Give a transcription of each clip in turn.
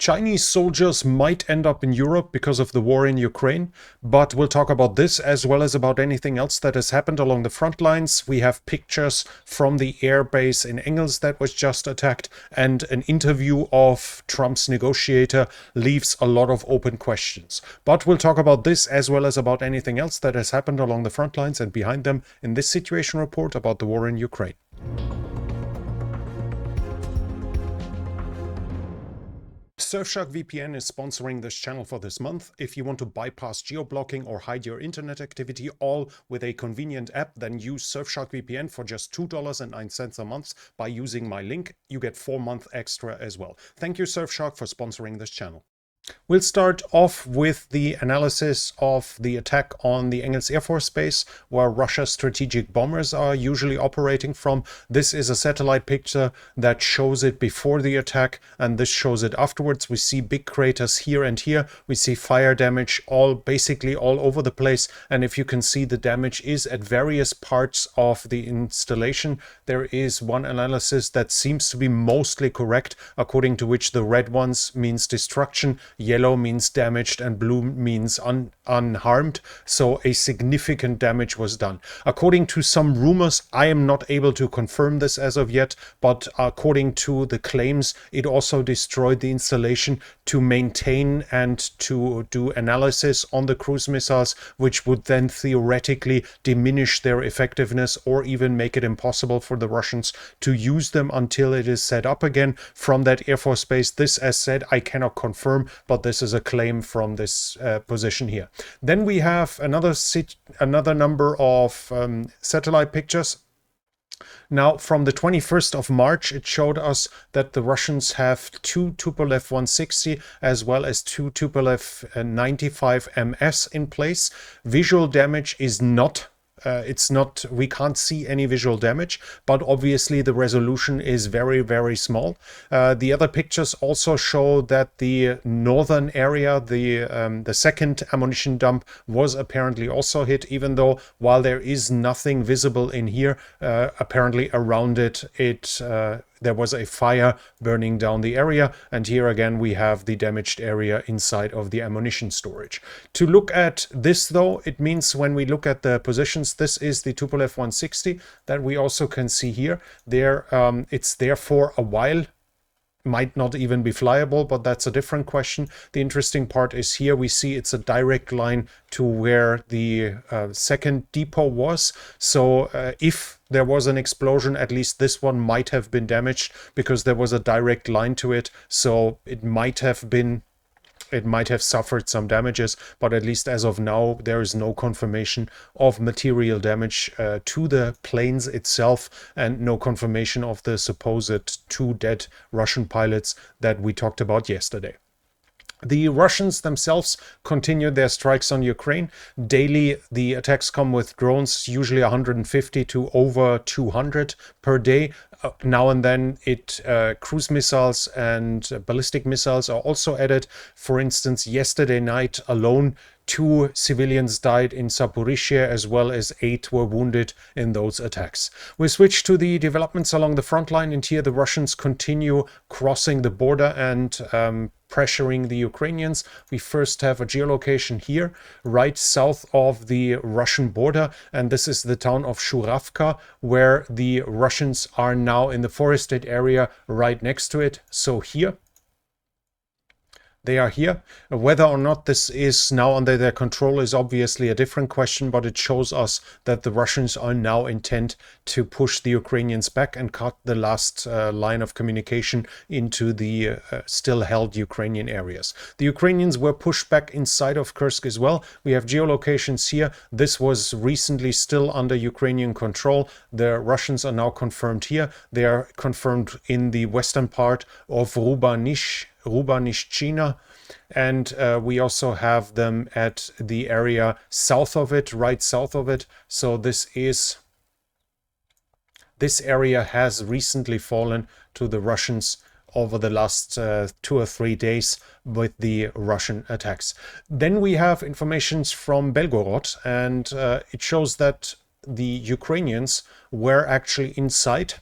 Chinese soldiers might end up in Europe because of the war in Ukraine, but we'll talk about this as well as about anything else that has happened along the front lines. We have pictures from the airbase in Engels that was just attacked, and an interview of Trump's negotiator leaves a lot of open questions. But we'll talk about this as well as about anything else that has happened along the front lines and behind them in this situation report about the war in Ukraine. Surfshark VPN is sponsoring this channel for this month. If you want to bypass geo-blocking or hide your internet activity all with a convenient app, then use Surfshark VPN for just $2.09 a month by using my link. You get 4 months extra as well. Thank you, Surfshark, for sponsoring this channel. We'll start off with the analysis of the attack on the Engels Air Force Base, where Russia's strategic bombers are usually operating from. This is a satellite picture that shows it before the attack, and this shows it afterwards. We see big craters here and here. We see fire damage basically all over the place. And if you can see, the damage is at various parts of the installation. There is one analysis that seems to be mostly correct, according to which the red ones means destruction, yellow means damaged, and blue means unharmed. So a significant damage was done. According to some rumors, I am not able to confirm this as of yet, but according to the claims, it also destroyed the installation to maintain and to do analysis on the cruise missiles, which would then theoretically diminish their effectiveness or even make it impossible for the Russians to use them until it is set up again from that Air Force base. This, as said, I cannot confirm, but this is a claim from this position here. Then we have another number of satellite pictures. Now, from the 21st of March, it showed us that the Russians have 2 Tupolev 160 as well as 2 Tupolev 95 MS in place. Visual damage is not we can't see any visual damage, but obviously the resolution is very, very small. The other pictures also show that the northern area, the second ammunition dump, was apparently also hit, even though while there is nothing visible in here, apparently around it, there was a fire burning down the area, and here again we have the damaged area inside of the ammunition storage. To look at this though, it means when we look at the positions, this is the Tupolev 160 that we also can see here. It's there for a while. Might not even be flyable, but that's a different question. The interesting part is here we see it's a direct line to where the second depot was. So if there was an explosion, at least this one might have been damaged because there was a direct line to it. So it might have suffered some damages, but at least as of now, there is no confirmation of material damage to the planes itself, and no confirmation of the supposed 2 dead Russian pilots that we talked about yesterday. The Russians themselves continued their strikes on Ukraine. Daily, the attacks come with drones, usually 150 to over 200 per day. Now and then, cruise missiles and ballistic missiles are also added. For instance, yesterday night alone, 2 civilians died in Zaporizhzhia, as well as 8 were wounded in those attacks. We switch to the developments along the front line, and here the Russians continue crossing the border and pressuring the Ukrainians. We first have a geolocation here, right south of the Russian border, and this is the town of Shuravka, where the Russians are now in the forested area right next to it. So here. They are here. Whether or not this is now under their control is obviously a different question, but it shows us that the Russians are now intent to push the Ukrainians back and cut the last line of communication into the still held Ukrainian areas. The Ukrainians were pushed back inside of Kursk as well. We have geolocations here. This was recently still under Ukrainian control. The Russians are now confirmed here. They are confirmed in the western part of Rubanishchina, and we also have them at the area south of it, right south of it. So this area has recently fallen to the Russians over the last 2 or 3 days with the Russian attacks. Then we have information from Belgorod, and it shows that the Ukrainians were actually inside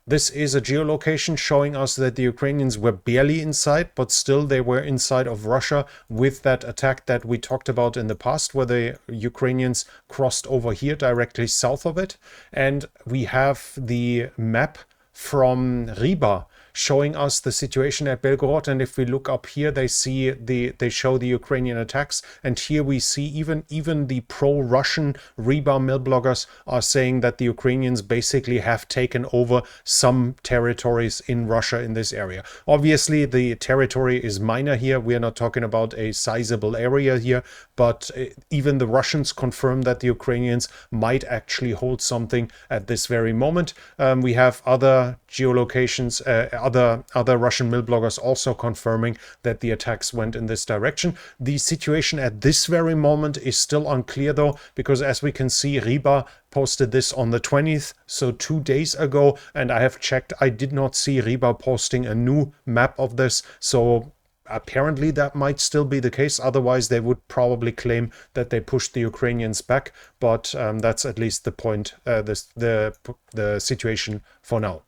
This is a geolocation showing us that the Ukrainians were barely inside, but still they were inside of Russia with that attack that we talked about in the past, where the Ukrainians crossed over here directly south of it. And we have the map from Riba showing us the situation at Belgorod, and if we look up here, they show the Ukrainian attacks, and here we see even the pro-Russian Riba mill bloggers are saying that the Ukrainians basically have taken over some territories in Russia in this area. Obviously, the territory is minor here. We are not talking about a sizable area here, but even the Russians confirm that the Ukrainians might actually hold something at this very moment. We have other geolocations, other Russian mill bloggers also confirming that the attacks went in this direction. The situation at this very moment is still unclear though, because as we can see, Riba posted this on the 20th, so 2 days ago, and I have checked, I did not see Riba posting a new map of this, so apparently that might still be the case. Otherwise they would probably claim that they pushed the Ukrainians back, but that's at least the point, the situation for now.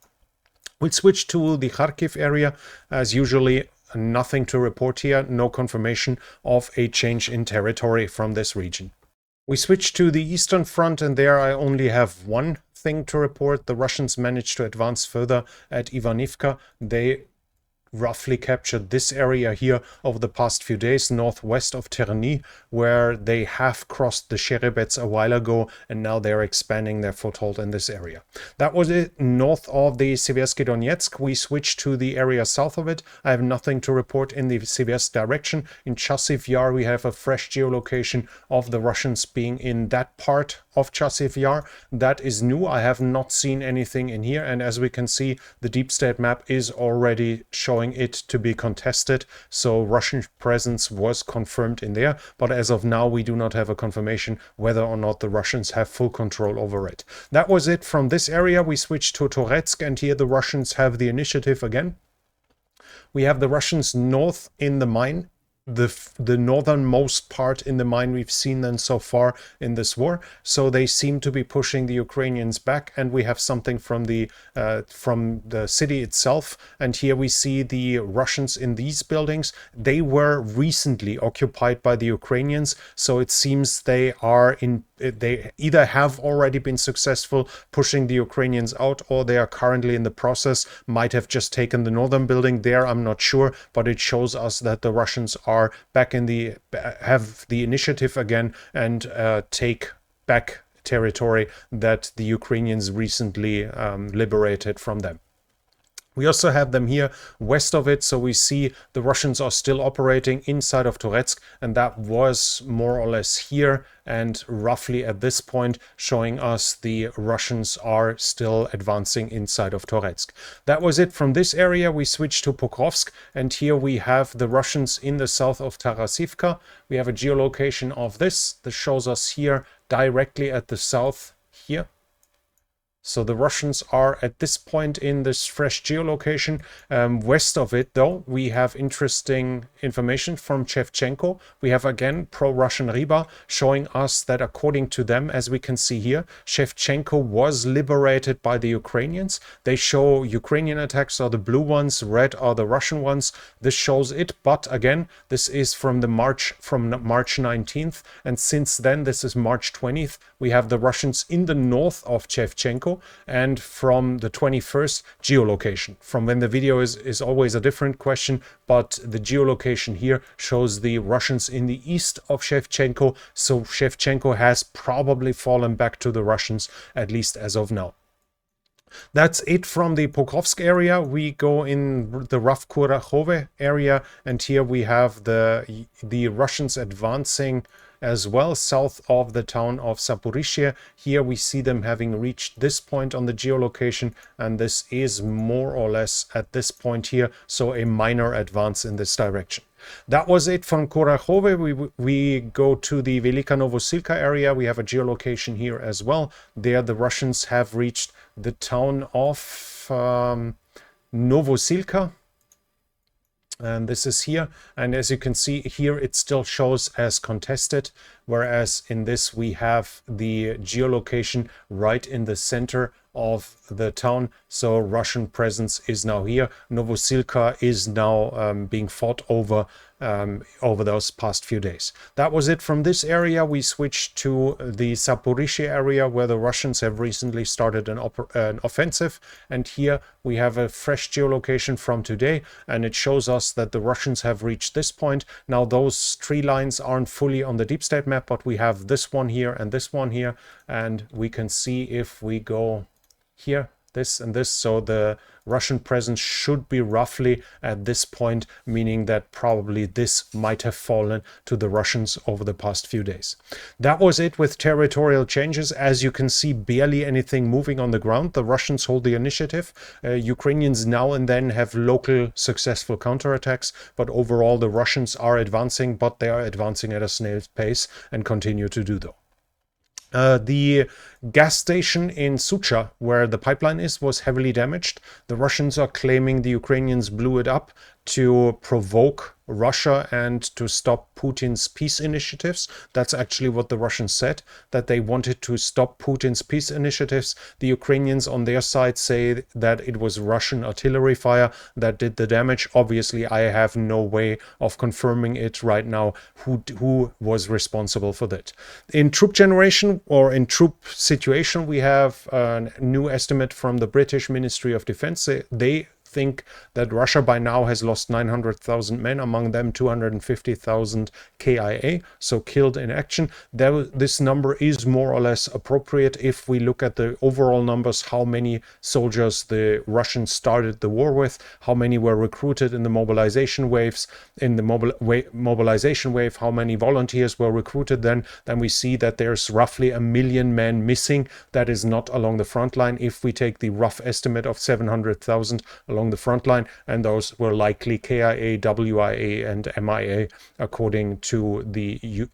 We'll switch to the Kharkiv area. As usually, nothing to report here, no confirmation of a change in territory from this region. We switch to the Eastern Front, and there I only have one thing to report. The Russians managed to advance further at Ivanivka. They roughly captured this area here over the past few days, northwest of Terny, where they have crossed the Sherebets a while ago, and now they're expanding their foothold in this area. That was it north of the Seversky Donetsk. We switched to the area south of it. I have nothing to report in the Seversk direction. In Chasiv Yar, we have a fresh geolocation of the Russians being in that part of Chasiv Yar. That is new. I have not seen anything in here, and as we can see, the deep state map is already showing it to be contested, so Russian presence was confirmed in there, but as of now we do not have a confirmation whether or not the Russians have full control over it. That was it from this area. We switched to Toretsk, and here the Russians have the initiative again. We have the Russians north in the mine, the northernmost part in the mine we've seen them so far in this war, so they seem to be pushing the Ukrainians back, and we have something from the city itself, and here we see the Russians in these buildings. They were recently occupied by the Ukrainians, so it seems they either have already been successful pushing the Ukrainians out, or they are currently in the process, might have just taken the northern building there, I'm not sure, but it shows us that the Russians are back in have the initiative again and take back territory that the Ukrainians recently liberated from them. We also have them here west of it, so we see the Russians are still operating inside of Toretsk, and that was more or less here, and roughly at this point showing us the Russians are still advancing inside of Toretsk. That was it from this area. We switch to Pokrovsk, and here we have the Russians in the south of Tarasivka. We have a geolocation of this. This shows us here directly at the south here. So the Russians are at this point in this fresh geolocation. West of it, though, we have interesting information from Shevchenko. We have again pro-Russian Riba showing us that according to them, as we can see here, Shevchenko was liberated by the Ukrainians. They show Ukrainian attacks are the blue ones, red are the Russian ones. This shows it, but again, this is from March 19th, and since then, this is March 20th. We have the Russians in the north of Shevchenko, and from the 21st, geolocation. From when the video is always a different question, but the geolocation here shows the Russians in the east of Shevchenko, so Shevchenko has probably fallen back to the Russians, at least as of now. That's it from the Pokrovsk area. We go in the Ravkurachove area, and here we have the Russians advancing as well south of the town of Zaporizhzhia. Here we see them having reached this point on the geolocation, and this is more or less at this point here, so a minor advance in this direction. That was it from Kurachove. We go to the Velika Novosilka area. We have a geolocation here as well. There the Russians have reached the town of Novosilka. And this is here, and as you can see here, it still shows as contested, whereas in this we have the geolocation right in the center of the town. So Russian presence is now here. Novosilka is now being fought over over those past few days. That was it from this area. We switched to the Zaporizhzhia area, where the Russians have recently started an offensive. And here we have a fresh geolocation from today, and it shows us that the Russians have reached this point. Now those tree lines aren't fully on the deep state map, but we have this one here and this one here, and we can see if we go here, this and this, so the Russian presence should be roughly at this point, meaning that probably this might have fallen to the Russians over the past few days. That was it with territorial changes. As you can see, barely anything moving on the ground. The Russians hold the initiative. Ukrainians now and then have local successful counterattacks, but overall the Russians are advancing, but they are advancing at a snail's pace and continue to do so. The gas station in Sucha, where the pipeline is, was heavily damaged. The Russians are claiming the Ukrainians blew it up to provoke Russia and to stop Putin's peace initiatives. That's actually what the Russians said, that they wanted to stop Putin's peace initiatives. The Ukrainians on their side say that it was Russian artillery fire that did the damage. Obviously, I have no way of confirming it right now, who was responsible for that. In troop generation or in troop situation, we have a new estimate from the British Ministry of Defense. They think that Russia by now has lost 900,000 men, among them 250,000 KIA, so killed in action. This number is more or less appropriate if we look at the overall numbers, how many soldiers the Russians started the war with, how many were recruited in the mobilization waves, in the mobilization wave, how many volunteers were recruited then we see that there's roughly 1 million men missing. That is not along the front line. If we take the rough estimate of 700,000 along the front line, and those were likely KIA, WIA, and MIA, according to the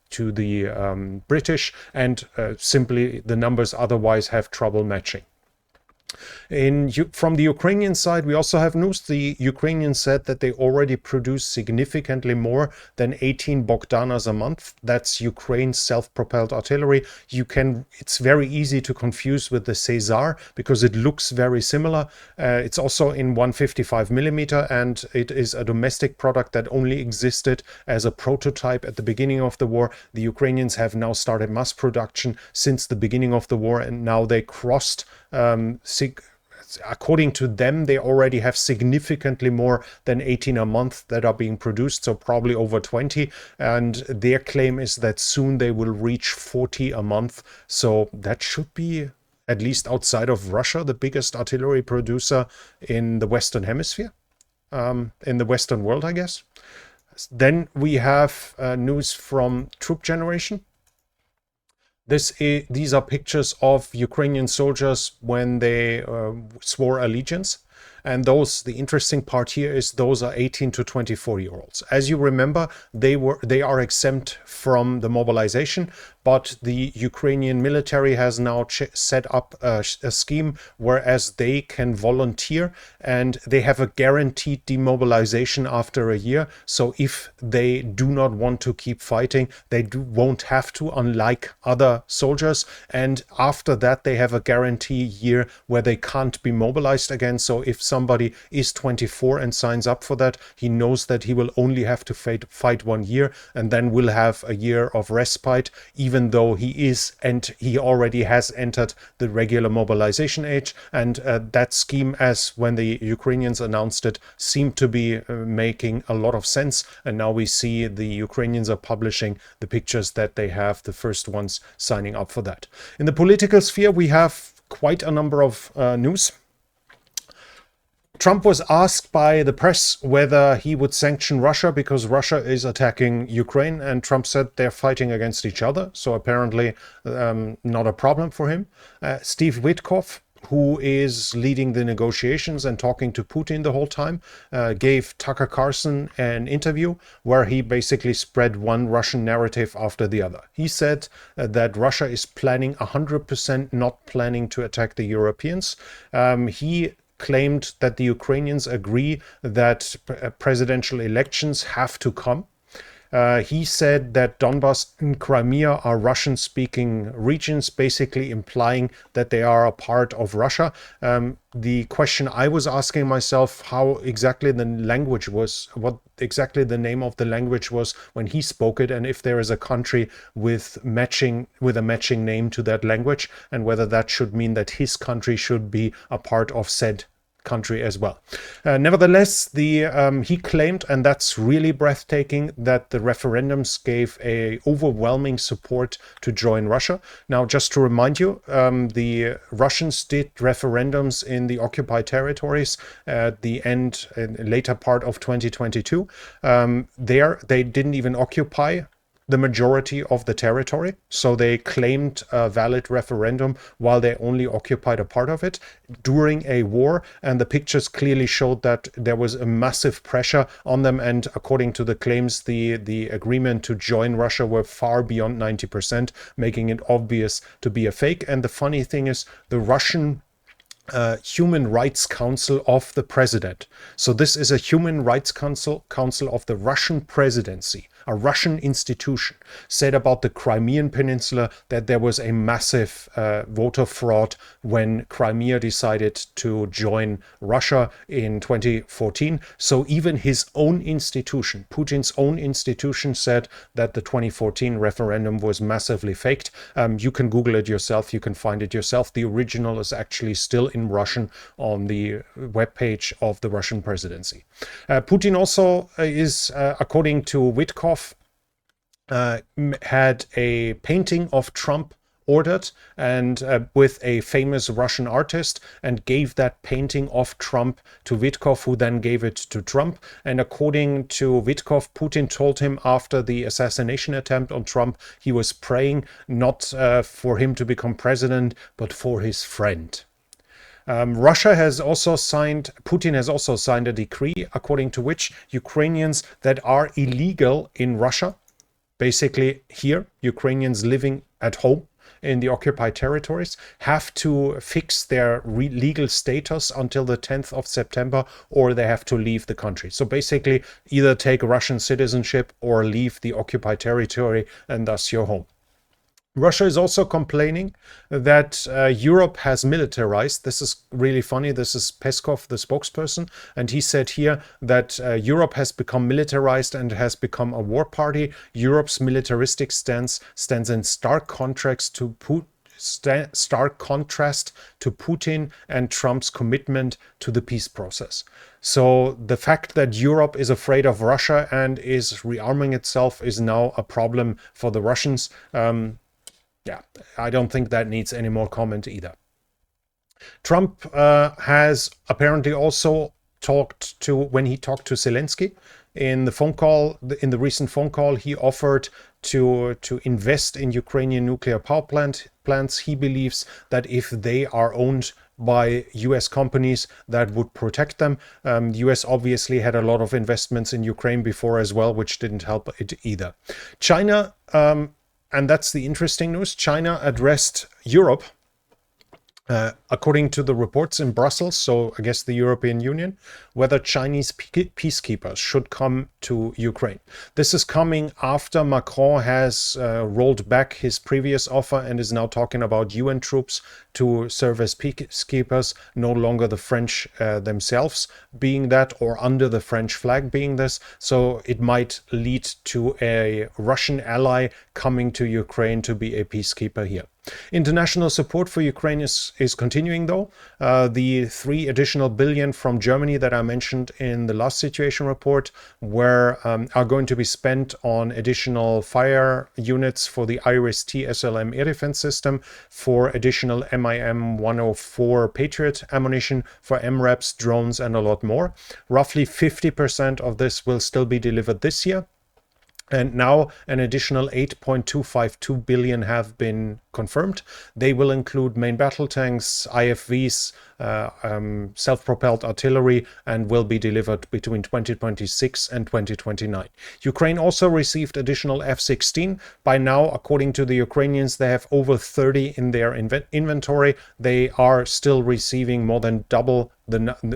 British, and simply the numbers otherwise have trouble matching. From the Ukrainian side, we also have news. The Ukrainians said that they already produce significantly more than 18 Bogdanas a month. That's Ukraine's self-propelled artillery. It's very easy to confuse with the Caesar because it looks very similar. It's also in 155 millimeter, and it is a domestic product that only existed as a prototype at the beginning of the war. The Ukrainians have now started mass production since the beginning of the war, and now they crossed according to them, they already have significantly more than 18 a month that are being produced, so probably over 20. And their claim is that soon they will reach 40 a month. So that should be, at least outside of Russia, the biggest artillery producer in the Western Hemisphere, in the Western world, I guess. Then we have news from troop generation. These are pictures of Ukrainian soldiers when they swore allegiance. And the interesting part here is those are 18 to 24-year-olds. As you remember, they are exempt from the mobilization, but the Ukrainian military has now set up a scheme whereas they can volunteer and they have a guaranteed demobilization after a year. So if they do not want to keep fighting, they won't have to, unlike other soldiers. And after that, they have a guarantee year where they can't be mobilized again. So if somebody is 24 and signs up for that, he knows that he will only have to fight 1 year and then will have a year of respite, even though he already has entered the regular mobilization age. And that scheme, as when the Ukrainians announced it, seemed to be making a lot of sense. And now we see the Ukrainians are publishing the pictures that they have, the first ones signing up for that. In the political sphere, we have quite a number of news. Trump was asked by the press whether he would sanction Russia because Russia is attacking Ukraine, and Trump said they're fighting against each other. So apparently not a problem for him. Steve Witkoff, who is leading the negotiations and talking to Putin the whole time, gave Tucker Carlson an interview where he basically spread one Russian narrative after the other. He said that Russia is planning 100% not planning to attack the Europeans. He claimed that the Ukrainians agree that presidential elections have to come. He said that Donbass and Crimea are Russian-speaking regions, basically implying that they are a part of Russia. The question I was asking myself, how exactly the language was, what exactly the name of the language was when he spoke it, and if there is a country with a matching name to that language, and whether that should mean that his country should be a part of said country as well. Nevertheless, he claimed, and that's really breathtaking, that the referendums gave a overwhelming support to join Russia. Now, just to remind you, the Russians did referendums in the occupied territories at the end and later part of 2022. They didn't even occupy the majority of the territory. So they claimed a valid referendum while they only occupied a part of it during a war. And the pictures clearly showed that there was a massive pressure on them. And according to the claims, the agreement to join Russia were far beyond 90%, making it obvious to be a fake. And the funny thing is, the Russian Human Rights Council of the President. So this is a Human Rights Council of the Russian presidency, a Russian institution, said about the Crimean Peninsula that there was a massive voter fraud when Crimea decided to join Russia in 2014. So even his own institution, Putin's own institution, said that the 2014 referendum was massively faked. You can Google it yourself. You can find it yourself. The original is actually still in Russian on the webpage of the Russian presidency. Putin also is, according to Witkov, had a painting of Trump ordered and with a famous Russian artist, and gave that painting of Trump to Witkov, who then gave it to Trump. And according to Witkov, Putin told him after the assassination attempt on Trump, he was praying not for him to become president, but for his friend. Putin has also signed a decree according to which Ukrainians that are illegal in Russia, basically here, Ukrainians living at home in the occupied territories, have to fix their legal status until the 10th of September, or they have to leave the country. So basically, either take Russian citizenship or leave the occupied territory, and thus your home. Russia is also complaining that Europe has militarized. This is really funny. This is Peskov, the spokesperson, and he said here that Europe has become militarized and has become a war party. Europe's militaristic stance stands in stark contrast to Putin and Trump's commitment to the peace process. So the fact that Europe is afraid of Russia and is rearming itself is now a problem for the Russians. Yeah, I don't think that needs any more comment either. Trump has apparently also when he talked to Zelensky in the recent phone call, he offered to invest in Ukrainian nuclear power plants. He believes that if they are owned by US companies, that would protect them. The US obviously had a lot of investments in Ukraine before as well, which didn't help it either. China, and that's the interesting news, China addressed Europe, according to the reports in Brussels, so I guess the European Union, whether Chinese peacekeepers should come to Ukraine. This is coming after Macron has rolled back his previous offer and is now talking about UN troops to serve as peacekeepers, no longer the French themselves being that, or under the French flag being this. So it might lead to a Russian ally coming to Ukraine to be a peacekeeper here. International support for Ukraine is continuing though. The 3 additional billion from Germany that I mentioned in the last situation report are going to be spent on additional fire units for the IRIS-T SLM air defense system, for additional MIM-104 Patriot ammunition, for MRAPs, drones, and a lot more. Roughly 50% of this will still be delivered this year. And now an additional 8.252 billion have been confirmed. They will include main battle tanks, IFVs, self-propelled artillery, and will be delivered between 2026 and 2029. Ukraine also received additional F-16. By now, according to the Ukrainians, they have over 30 in their inventory. They are still receiving more than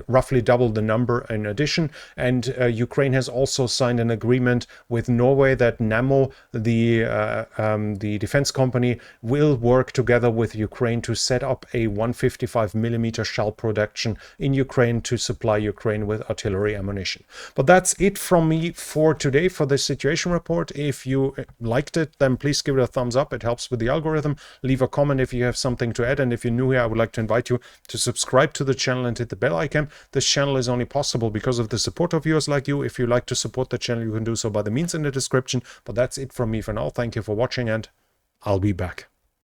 roughly double the number in addition. And Ukraine has also signed an agreement with Norway that Nammo, the defense company, will work together with Ukraine to set up a 155mm shell production in Ukraine to supply Ukraine with artillery ammunition. But that's it from me for today for this situation report. If you liked it, then please give it a thumbs up. It helps with the algorithm. Leave a comment if you have something to add. And if you're new here, I would like to invite you to subscribe to the channel and hit the bell icon. This channel is only possible because of the support of viewers like you. If you like to support the channel, you can do so by the means in the description. But that's it from me for now. Thank you for watching, and I'll be back.